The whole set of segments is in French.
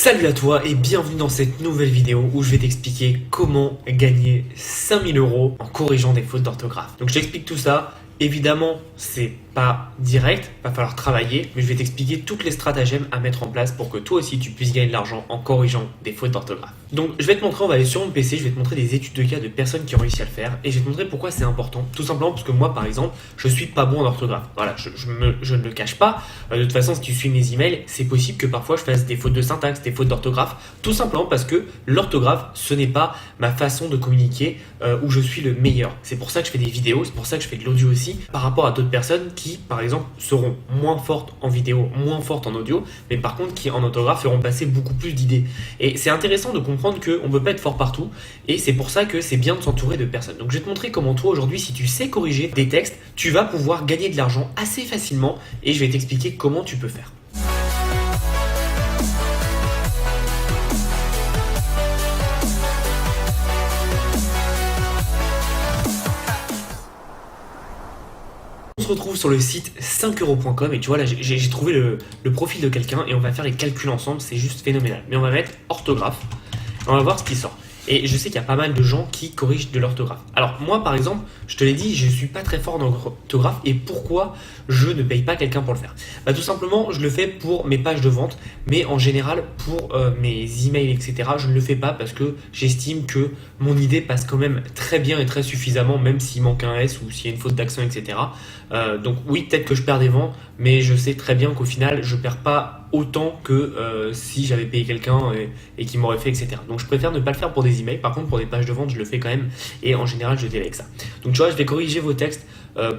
Salut à toi et bienvenue dans cette nouvelle vidéo où je vais t'expliquer comment gagner 5000 euros en corrigeant des fautes d'orthographe. Donc je t'explique tout ça. Évidemment, c'est pas direct, va falloir travailler, mais je vais t'expliquer toutes les stratagèmes à mettre en place pour que toi aussi tu puisses gagner de l'argent en corrigeant des fautes d'orthographe. Donc je vais te montrer, on va aller sur mon PC, je vais te montrer des études de cas de personnes qui ont réussi à le faire et je vais te montrer pourquoi c'est important. Tout simplement parce que moi par exemple, je suis pas bon en orthographe. Voilà, je ne le cache pas. De toute façon, si tu suis mes emails, c'est possible que parfois je fasse des fautes de syntaxe, des fautes d'orthographe, tout simplement parce que l'orthographe, ce n'est pas ma façon de communiquer où je suis le meilleur. C'est pour ça que je fais des vidéos, c'est pour ça que je fais de l'audio aussi, par rapport à d'autres personnes qui, par exemple, seront moins fortes en vidéo, moins fortes en audio, mais par contre qui en orthographe feront passer beaucoup plus d'idées. Et c'est intéressant de comprendre qu'on ne peut pas être fort partout, et c'est pour ça que c'est bien de s'entourer de personnes. Donc je vais te montrer comment toi aujourd'hui, si tu sais corriger des textes, tu vas pouvoir gagner de l'argent assez facilement, et je vais t'expliquer comment tu peux faire. On se retrouve sur le site 5euros.com et tu vois là j'ai trouvé le profil de quelqu'un et on va faire les calculs ensemble, c'est juste phénoménal. Mais on va mettre orthographe, on va voir ce qui sort. Et je sais qu'il y a pas mal de gens qui corrigent de l'orthographe. Alors moi par exemple, je te l'ai dit, je suis pas très fort dans l'orthographe et pourquoi je ne paye pas quelqu'un pour le faire? Bah tout simplement, je le fais pour mes pages de vente, mais en général pour mes emails etc. Je ne le fais pas parce que j'estime que mon idée passe quand même très bien et très suffisamment, même s'il manque un S ou s'il y a une faute d'accent etc. Donc oui, peut-être que je perds des ventes, mais je sais très bien qu'au final, je perds pas autant que si j'avais payé quelqu'un et qui m'aurait fait etc. Donc je préfère ne pas le faire pour des emails. Par contre pour des pages de vente je le fais quand même et en général je délègue ça. Donc tu vois, je vais corriger vos textes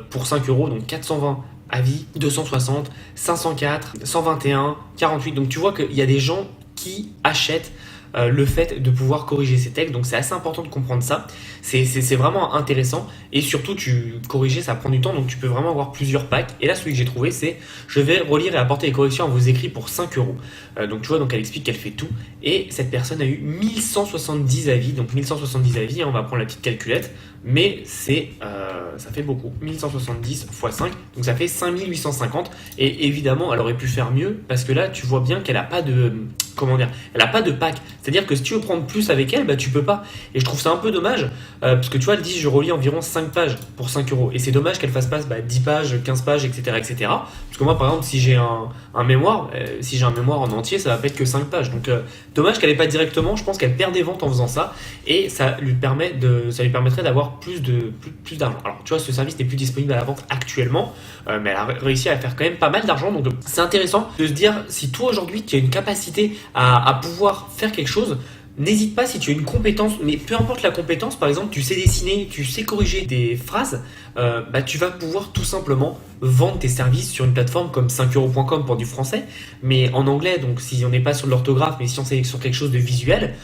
pour 5 euros, donc 420 avis, 260, 504, 121, 48. Donc tu vois qu'il y a des gens qui achètent le fait de pouvoir corriger ces textes, donc c'est assez important de comprendre ça, c'est vraiment intéressant et surtout corriger ça prend du temps, donc tu peux vraiment avoir plusieurs packs. Et là celui que j'ai trouvé c'est je vais relire et apporter les corrections à vos écrits pour 5 euros. Donc tu vois, donc elle explique qu'elle fait tout et cette personne a eu 1170 avis, donc 1170 avis, hein, on va prendre la petite calculette, mais ça fait beaucoup, 1170 x 5, donc ça fait 5850 et évidemment elle aurait pu faire mieux parce que là tu vois bien qu'elle n'a pas de... Comment dire, elle n'a pas de pack, c'est-à-dire que si tu veux prendre plus avec elle, bah tu peux pas. Et je trouve ça un peu dommage, parce que tu vois, elle dit je relis environ 5 pages pour 5 euros. Et c'est dommage qu'elle fasse pas 10 pages, 15 pages, etc. etc. Parce que moi, par exemple, si j'ai un mémoire, en entier, ça va pas être que 5 pages. Donc dommage qu'elle n'ait pas directement, je pense qu'elle perd des ventes en faisant ça, et ça lui permettrait d'avoir plus d'argent. Alors tu vois, ce service n'est plus disponible à la vente actuellement, mais elle a réussi à faire quand même pas mal d'argent. Donc c'est intéressant de se dire, si toi aujourd'hui tu as une capacité à pouvoir faire quelque chose, n'hésite pas si tu as une compétence, mais peu importe la compétence, par exemple tu sais dessiner, tu sais corriger des phrases, tu vas pouvoir tout simplement vendre tes services sur une plateforme comme 5euros.com pour du français, mais en anglais, donc si on n'est pas sur l'orthographe, mais si on est sur quelque chose de visuel,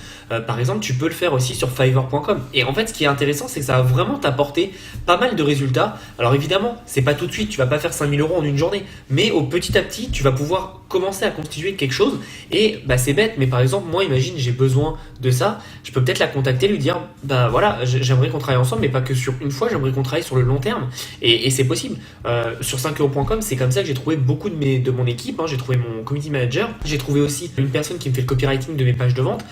par exemple tu peux le faire aussi sur Fiverr.com. Et en fait ce qui est intéressant, c'est que ça va vraiment t'apporter pas mal de résultats. Alors évidemment, c'est pas tout de suite, tu vas pas faire 5000 euros en une journée, mais au petit à petit, tu vas pouvoir commencer à constituer quelque chose. Et c'est bête, mais par exemple, moi imagine j'ai besoin de ça, je peux peut-être la contacter, lui dire voilà, j'aimerais qu'on travaille ensemble, mais pas que sur une fois, j'aimerais qu'on travaille sur le long terme. Et c'est possible. Sur 5euros.com, c'est comme ça que j'ai trouvé beaucoup de mon équipe, hein. J'ai trouvé mon community manager, j'ai trouvé aussi une personne qui me fait le copywriting de mes pages de vente,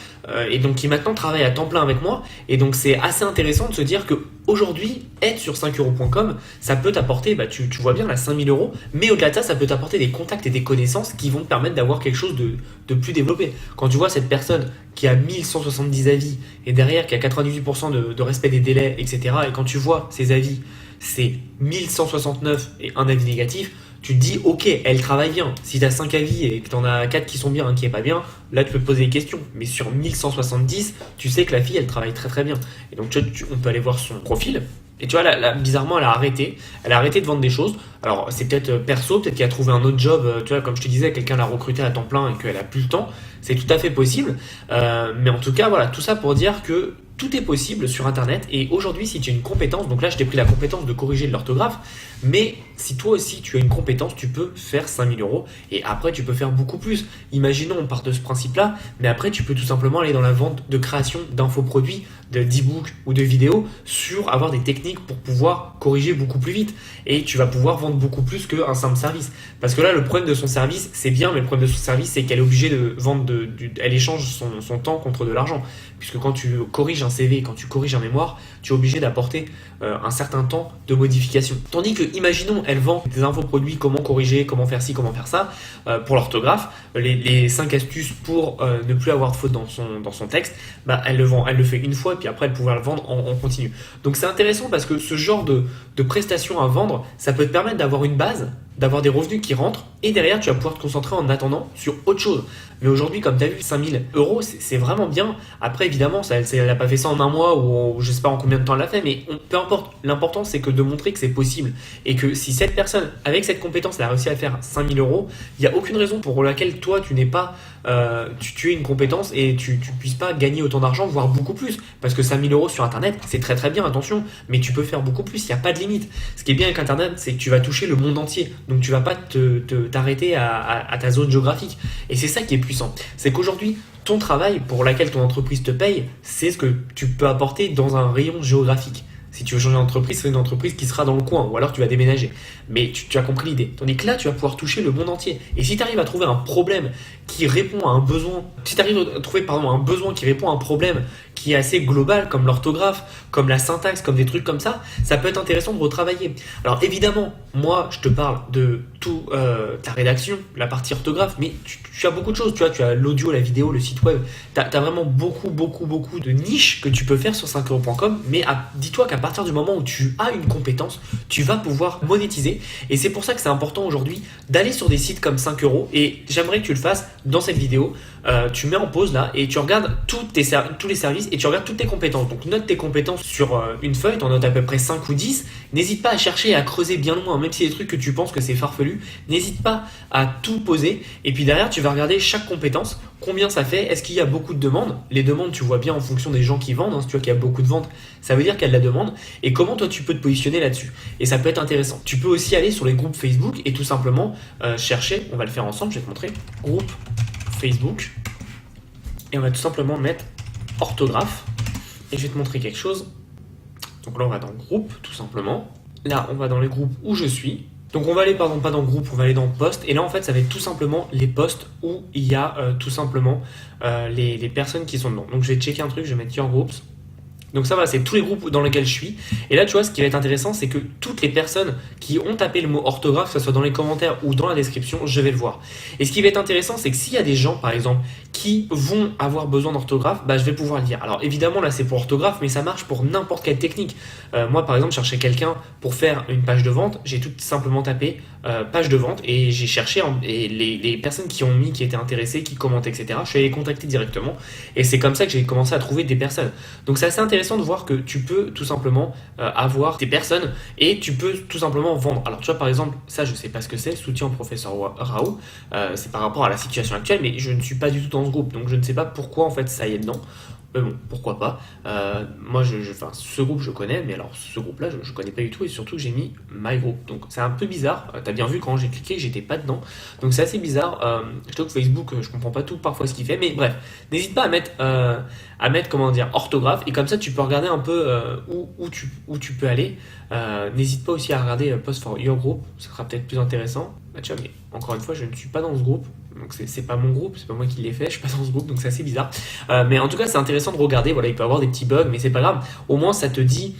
et donc qui maintenant travaille à temps plein avec moi. Et donc c'est assez intéressant de se dire que aujourd'hui, être sur 5euros.com, ça peut t'apporter, tu vois bien, là 5000 euros, mais au-delà de ça, ça peut t'apporter des contacts et des connaissances qui vont te permettre d'avoir quelque chose de plus développé. Quand tu vois cette personne qui a 1170 avis et derrière qui a 98% de respect des délais, etc., et quand tu vois ses avis, c'est 1169 et un avis négatif, tu te dis ok, elle travaille bien. Si tu as 5 avis et que tu en as 4 qui sont bien, un qui est pas bien, là tu peux te poser des questions. Mais sur 1170, tu sais que la fille elle travaille très très bien. Et donc on peut aller voir son profil. Et tu vois, là, bizarrement, elle a arrêté de vendre des choses. Alors, c'est peut-être perso, peut-être qu'elle a trouvé un autre job. Tu vois, comme je te disais, quelqu'un l'a recruté à temps plein et qu'elle a plus le temps. C'est tout à fait possible. Mais en tout cas, voilà, tout ça pour dire que tout est possible sur Internet et aujourd'hui si tu as une compétence, donc là je t'ai pris la compétence de corriger de l'orthographe, mais si toi aussi tu as une compétence, tu peux faire 5000 euros et après tu peux faire beaucoup plus. Imaginons on part de ce principe-là, mais après tu peux tout simplement aller dans la vente de création d'infoproduits, d'e-books ou de vidéos sur avoir des techniques pour pouvoir corriger beaucoup plus vite et tu vas pouvoir vendre beaucoup plus qu'un simple service. Parce que là le problème de son service c'est bien, mais le problème de son service c'est qu'elle est obligée de vendre, elle échange son temps contre de l'argent. Puisque quand tu corriges un CV, quand tu corriges un mémoire, tu es obligé d'apporter un certain temps de modification. Tandis que, imaginons, elle vend des infoproduits, comment corriger, comment faire ci, comment faire ça, pour l'orthographe, les 5 astuces pour ne plus avoir de faute dans son texte, bah, elle le vend, elle le fait une fois, et puis après elle pourra le vendre en continu. Donc c'est intéressant parce que ce genre de prestations à vendre, ça peut te permettre d'avoir une base, d'avoir des revenus qui rentrent, et derrière tu vas pouvoir te concentrer en attendant sur autre chose. Mais aujourd'hui, comme tu as vu, 5000 euros, c'est vraiment bien. Après, évidemment, elle n'a pas fait ça en un mois ou je sais pas en combien de temps elle l'a fait, mais peu importe. L'important, c'est que de montrer que c'est possible. Et que si cette personne, avec cette compétence, elle a réussi à faire 5000 euros, il n'y a aucune raison pour laquelle toi, tu n'es pas, tu aies une compétence et tu puisses pas gagner autant d'argent, voire beaucoup plus. Parce que 5000 euros sur Internet, c'est très très bien, attention, mais tu peux faire beaucoup plus, il n'y a pas de limite. Ce qui est bien avec Internet, c'est que tu vas toucher le monde entier. Donc tu vas pas t'arrêter à ta zone géographique. Et c'est ça qui est puissant. C'est qu'aujourd'hui, ton travail pour lequel ton entreprise te paye, c'est ce que tu peux apporter dans un rayon géographique. Si tu veux changer d'entreprise, c'est une entreprise qui sera dans le coin, ou alors tu vas déménager. Mais tu as compris l'idée. Tandis que là, tu vas pouvoir toucher le monde entier. Et si tu arrives à trouver un problème qui répond à un besoin, si tu arrives à trouver un besoin qui répond à un problème qui est assez global, comme l'orthographe, comme la syntaxe, comme des trucs comme ça peut être intéressant de retravailler. Alors évidemment, moi, je te parle de tout ta rédaction, la partie orthographe, mais tu as beaucoup de choses. Tu vois, tu as l'audio, la vidéo, le site web. Tu as vraiment beaucoup de niches que tu peux faire sur 5euros.com, mais dis-toi qu'à partir du moment où tu as une compétence, tu vas pouvoir monétiser. Et c'est pour ça que c'est important aujourd'hui d'aller sur des sites comme 5 euros. Et j'aimerais que tu le fasses dans cette vidéo. Tu mets en pause là et tu regardes tous les services et tu regardes toutes tes compétences. Donc note tes compétences sur une feuille, tu en notes à peu près 5 ou 10. N'hésite pas à chercher et à creuser bien loin, même si des trucs que tu penses que c'est farfelu. N'hésite pas à tout poser. Et puis derrière, tu vas regarder chaque compétence, combien ça fait, est-ce qu'il y a beaucoup de demandes. Les demandes, tu vois bien en fonction des gens qui vendent. Si tu vois qu'il y a beaucoup de ventes, ça veut dire qu'il y a de la demande. Et comment toi tu peux te positionner là-dessus. Et ça peut être intéressant. Tu peux aussi aller sur les groupes Facebook et tout simplement chercher, on va le faire ensemble, je vais te montrer, groupe Facebook. Et on va tout simplement mettre orthographe. Et je vais te montrer quelque chose. Donc là, on va dans groupe, tout simplement. Là, on va dans les groupes où je suis. Donc on va aller, pardon, pas dans groupe, on va aller dans post. Et là, en fait, ça va être tout simplement les posts où il y a tout simplement les personnes qui sont dedans. Donc je vais checker un truc, je vais mettre your groups. Donc ça va, c'est tous les groupes dans lesquels je suis. Et là, tu vois, ce qui va être intéressant, c'est que toutes les personnes qui ont tapé le mot orthographe, que ce soit dans les commentaires ou dans la description, je vais le voir. Et ce qui va être intéressant, c'est que s'il y a des gens, par exemple, qui vont avoir besoin d'orthographe, bah, je vais pouvoir le dire. Alors évidemment, là, c'est pour orthographe, mais ça marche pour n'importe quelle technique. Moi, par exemple, je cherchais quelqu'un pour faire une page de vente. J'ai tout simplement tapé page de vente et j'ai cherché et les personnes qui étaient intéressées, qui commentaient, etc. Je suis allé les contacter directement. Et c'est comme ça que j'ai commencé à trouver des personnes. Donc c'est assez intéressant de voir que tu peux tout simplement avoir des personnes et tu peux tout simplement vendre. Alors tu vois, par exemple, ça je sais pas ce que c'est, soutien au professeur Raoult, c'est par rapport à la situation actuelle, mais je ne suis pas du tout dans ce groupe, donc je ne sais pas pourquoi en fait ça y est dedans. Mais bon, pourquoi pas. Moi, ce groupe je connais, mais alors ce groupe-là, je connais pas du tout, et surtout que j'ai mis My Group. Donc c'est un peu bizarre. T'as bien vu quand j'ai cliqué que j'étais pas dedans. Donc c'est assez bizarre. Je trouve que Facebook, je comprends pas tout parfois ce qu'il fait, mais bref, n'hésite pas à mettre comment dire orthographe, et comme ça tu peux regarder un peu où tu peux aller. N'hésite pas aussi à regarder Post for Your Group, ça sera peut-être plus intéressant. Bah, tu vois, mais encore une fois, je ne suis pas dans ce groupe, donc c'est pas mon groupe, c'est pas moi qui l'ai fait, je suis pas dans ce groupe, donc c'est assez bizarre. Mais en tout cas, c'est intéressant de regarder. Voilà, il peut y avoir des petits bugs, mais c'est pas grave. Au moins, ça te dit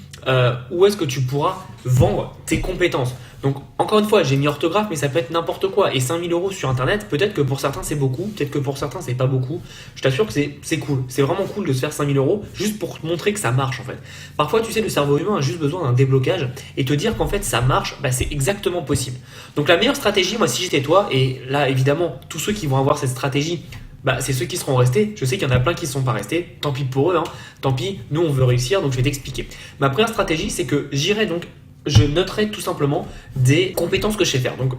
où est-ce que tu pourras vendre tes compétences. Donc, encore une fois, j'ai mis orthographe, mais ça peut être n'importe quoi. Et 5000 euros sur Internet, peut-être que pour certains c'est beaucoup, peut-être que pour certains c'est pas beaucoup. Je t'assure que c'est cool. C'est vraiment cool de se faire 5000 euros juste pour te montrer que ça marche en fait. Parfois, tu sais, le cerveau humain a juste besoin d'un déblocage et te dire qu'en fait ça marche, bah, c'est exactement possible. Donc, la meilleure stratégie, moi, si j'étais toi, et là évidemment, tous ceux qui vont avoir cette stratégie, bah, c'est ceux qui seront restés. Je sais qu'il y en a plein qui ne sont pas restés. Tant pis pour eux, hein. Tant pis, nous on veut réussir, donc je vais t'expliquer. Ma première stratégie, c'est que je noterai tout simplement des compétences que je sais faire. Donc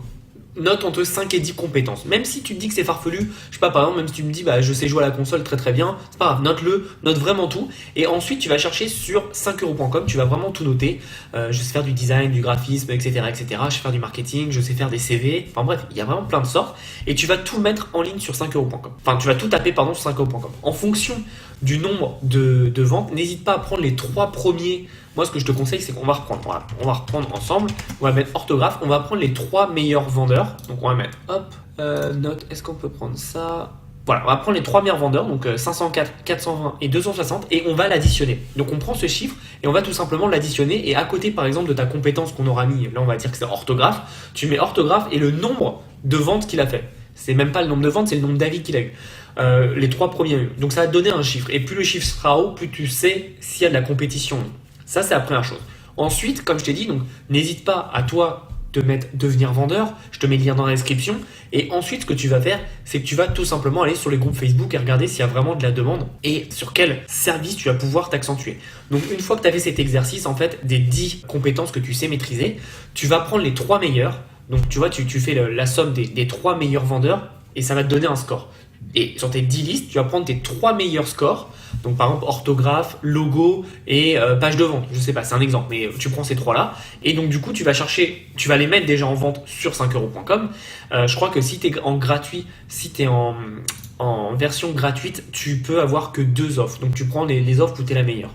note entre 5 et 10 compétences. Même si tu te dis que c'est farfelu, je sais pas, par exemple, même si tu me dis je sais jouer à la console très très bien, c'est pas grave, note-le, note vraiment tout. Et ensuite, tu vas chercher sur 5euros.com, tu vas vraiment tout noter. Je sais faire du design, du graphisme, etc., etc. Je sais faire du marketing, je sais faire des CV. Enfin bref, il y a vraiment plein de sortes. Et tu vas tout mettre en ligne sur 5euros.com. Enfin, tu vas tout taper, pardon, sur 5euros.com. En fonction du nombre de ventes, n'hésite pas à prendre les 3 premiers. Moi, ce que je te conseille, c'est qu'on va reprendre. Voilà, on va reprendre ensemble. On va mettre orthographe. On va prendre les 3 meilleurs vendeurs. Donc, on va mettre, hop, note. Est-ce qu'on peut prendre ça? Voilà, on va prendre les 3 meilleurs vendeurs, donc 504, 420 et 260, et on va l'additionner. Donc on prend ce chiffre et on va tout simplement l'additionner. Et à côté, par exemple, de ta compétence qu'on aura mis, là on va dire que c'est orthographe, tu mets orthographe et le nombre de ventes qu'il a fait. C'est même pas le nombre de ventes, c'est le nombre d'avis qu'il a eu. Les 3 premiers. Donc ça va te donner un chiffre. Et plus le chiffre sera haut, plus tu sais s'il y a de la compétition. Ça, c'est la première chose. Ensuite, comme je t'ai dit, donc n'hésite pas à toi te mettre devenir vendeur. Je te mets le lien dans la description. Et ensuite, ce que tu vas faire, c'est que tu vas tout simplement aller sur les groupes Facebook et regarder s'il y a vraiment de la demande et sur quel service tu vas pouvoir t'accentuer. Donc, une fois que tu as fait cet exercice, en fait, des 10 compétences que tu sais maîtriser, tu vas prendre les 3 meilleurs. Donc, tu vois, tu fais la somme des 3 meilleurs vendeurs et ça va te donner un score. Et sur tes 10 listes, tu vas prendre tes 3 meilleurs scores. Donc par exemple orthographe, logo et page de vente. Je sais pas, c'est un exemple, mais tu prends ces 3-là. Et donc du coup, tu vas chercher, tu vas les mettre déjà en vente sur 5euros.com. Je crois que si tu es en gratuit, si tu es en version gratuite, tu peux avoir que 2 offres. Donc tu prends les offres où tu es la meilleure.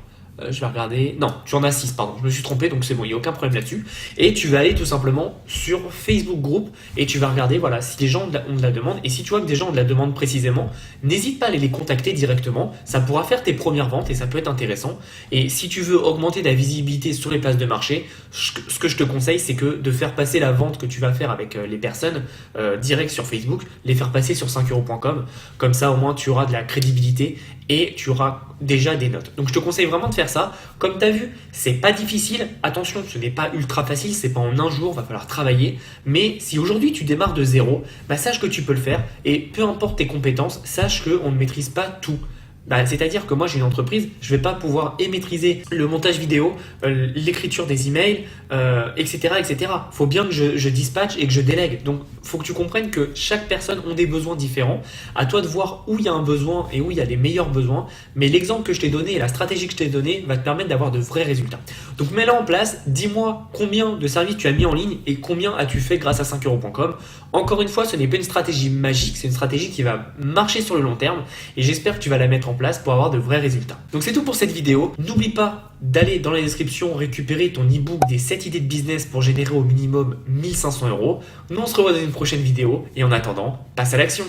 Je vais regarder. Non, tu en as 6, pardon. Je me suis trompé, donc c'est bon, il n'y a aucun problème là-dessus. Et tu vas aller tout simplement sur Facebook Group et tu vas regarder voilà, si les gens ont de la demande. Et si tu vois que des gens ont de la demande précisément, n'hésite pas à aller les contacter directement. Ça pourra faire tes premières ventes et ça peut être intéressant. Et si tu veux augmenter ta visibilité sur les places de marché, ce que je te conseille, c'est que de faire passer la vente que tu vas faire avec les personnes direct sur Facebook, les faire passer sur 5euros.com. Comme ça, au moins, tu auras de la crédibilité et tu auras déjà des notes. Donc je te conseille vraiment de faire ça. Comme tu as vu, c'est pas difficile. Attention, ce n'est pas ultra facile, c'est pas en un jour, va falloir travailler. Mais si aujourd'hui tu démarres de zéro, sache que tu peux le faire et peu importe tes compétences, sache qu'on ne maîtrise pas tout. C'est-à-dire que moi j'ai une entreprise, je vais pas pouvoir maîtriser le montage vidéo, l'écriture des emails, etc., etc. Faut bien que je dispatche et que je délègue. Donc faut que tu comprennes que chaque personne a des besoins différents. À toi de voir où il y a un besoin et où il y a les meilleurs besoins. Mais l'exemple que je t'ai donné et la stratégie que je t'ai donnée va te permettre d'avoir de vrais résultats. Donc mets-la en place. Dis-moi combien de services tu as mis en ligne et combien as-tu fait grâce à 5euros.com. Encore une fois, ce n'est pas une stratégie magique, c'est une stratégie qui va marcher sur le long terme et j'espère que tu vas la mettre en place pour avoir de vrais résultats. Donc c'est tout pour cette vidéo. N'oublie pas d'aller dans la description récupérer ton e-book des 7 idées de business pour générer au minimum 1500 euros. Nous on se revoit dans une prochaine vidéo et en attendant, passe à l'action.